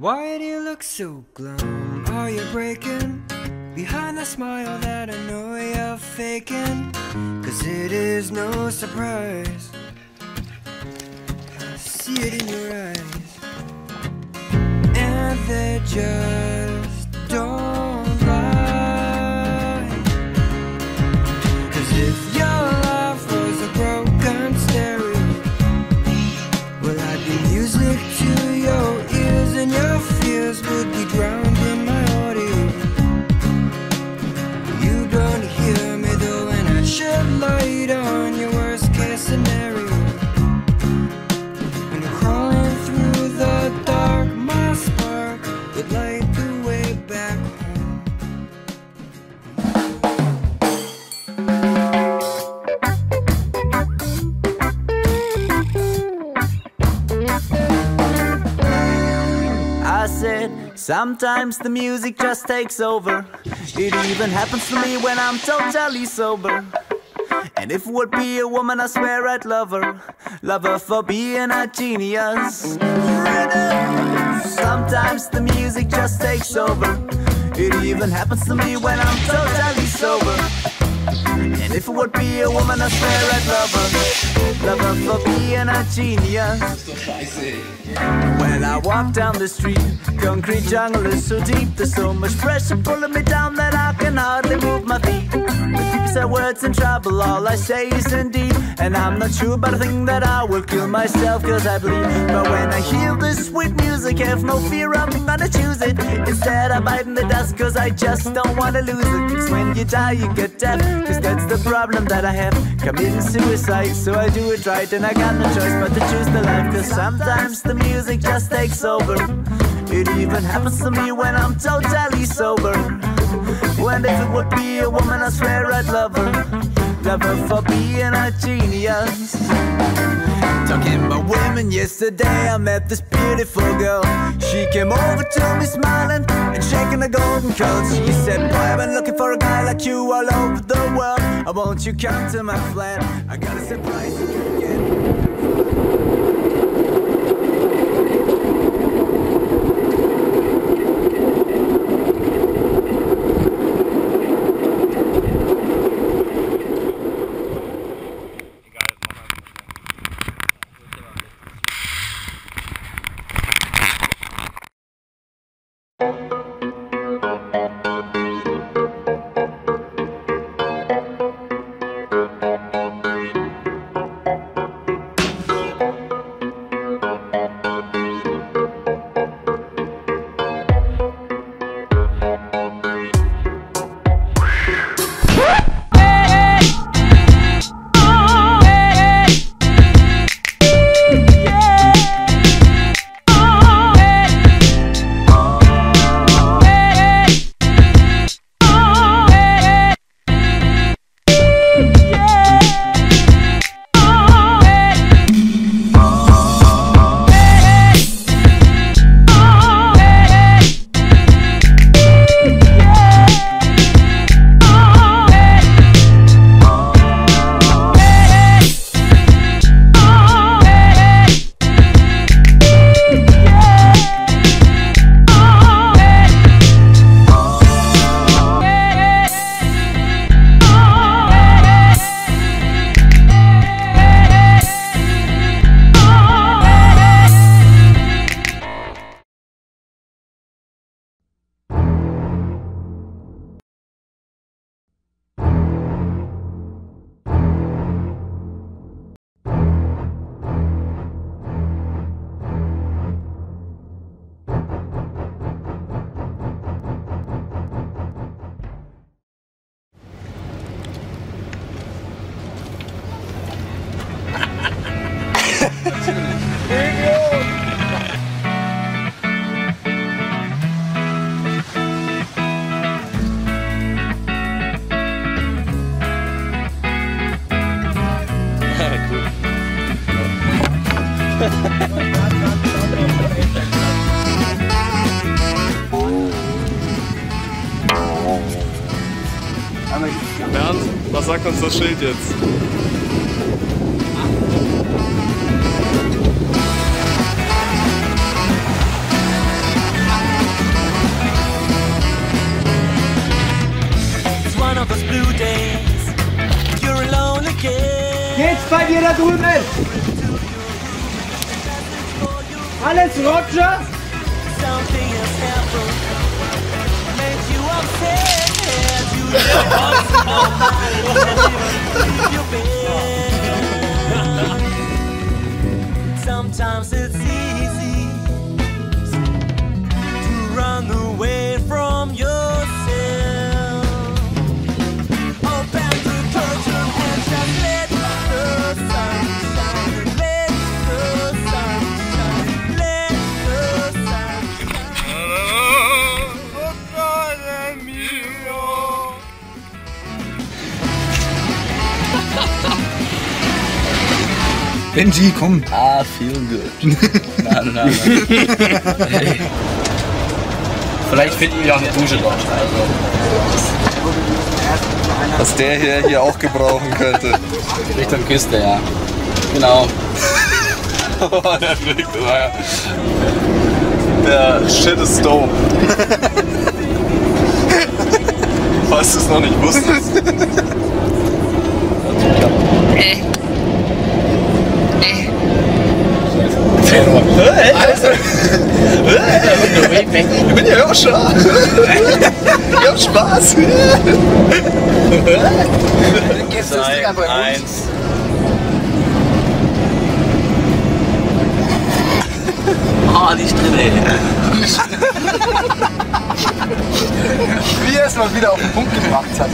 Why do you look so glum? Are you breaking behind the smile that I know you're faking? 'Cause it is no surprise, I see it in your eyes, and they just don't lie. 'Cause if your life was a broken stereo, well, I'd be music to your ears, and your fears would be drowned in my audio. You don't hear me though, and I shed light on your worst case scenario. When you're crawling through the dark, my spark would light the way back home. I said, sometimes the music just takes over. It even happens to me when I'm totally sober. And if it would be a woman, I swear I'd love her. Love her for being a genius. Sometimes the music just takes over. It even happens to me when I'm totally sober. And if it would be a woman, I swear I'd love her. Love her for being a genius. When I walk down the street, concrete jungle is so deep. There's so much pressure pulling me down that I can hardly move my feet. When people say words in trouble, all I say is indeed. And I'm not sure, but I think that I will kill myself 'cause I bleed. But when I hear this sweet music, I have no fear, I'm gonna choose it. Instead I bite in the dust 'cause I just don't wanna lose it. 'Cause when you die you get deaf, 'cause that's the problem that I have. Committing suicide, so I do it right, and I got no choice but to choose the life. 'Cause sometimes the music just takes over. It even happens to me when I'm totally sober. When if it would be a woman, I swear I'd love her. Love her for being a genius. Talking about women, yesterday I met this beautiful girl. She came over to me smiling and shaking a golden curl. She said, boy, I've been looking for a guy like you all over the world. Won't you come to my flat? I got a surprise for you again. Bernd, was sagt uns das Schild jetzt? of those blue days. You're alone again. Geht's bei dir da drüben? Alles Roger? Something has happened. Made you upset. You never want somebody to you bed. Sometimes it's easy to run away from yourself. Open the curtain and just let the sun shine. Let the sun shine. Let the sun Benji, komm. Ah, feel good. Na. Hey. Vielleicht finden wir auch eine Dusche dort. Was der hier auch gebrauchen könnte. Richtung Küste, ja. Genau. Der fliegt, ja. Der Shit ist dope. Falls du es noch nicht wusstest. Ich bin ja auch schon. Ich hab Spaß. Dann gehst du das Ding einfach in den Mund. Oh, nicht drin, ey. Wie er es mal wieder auf den Punkt gebracht hat.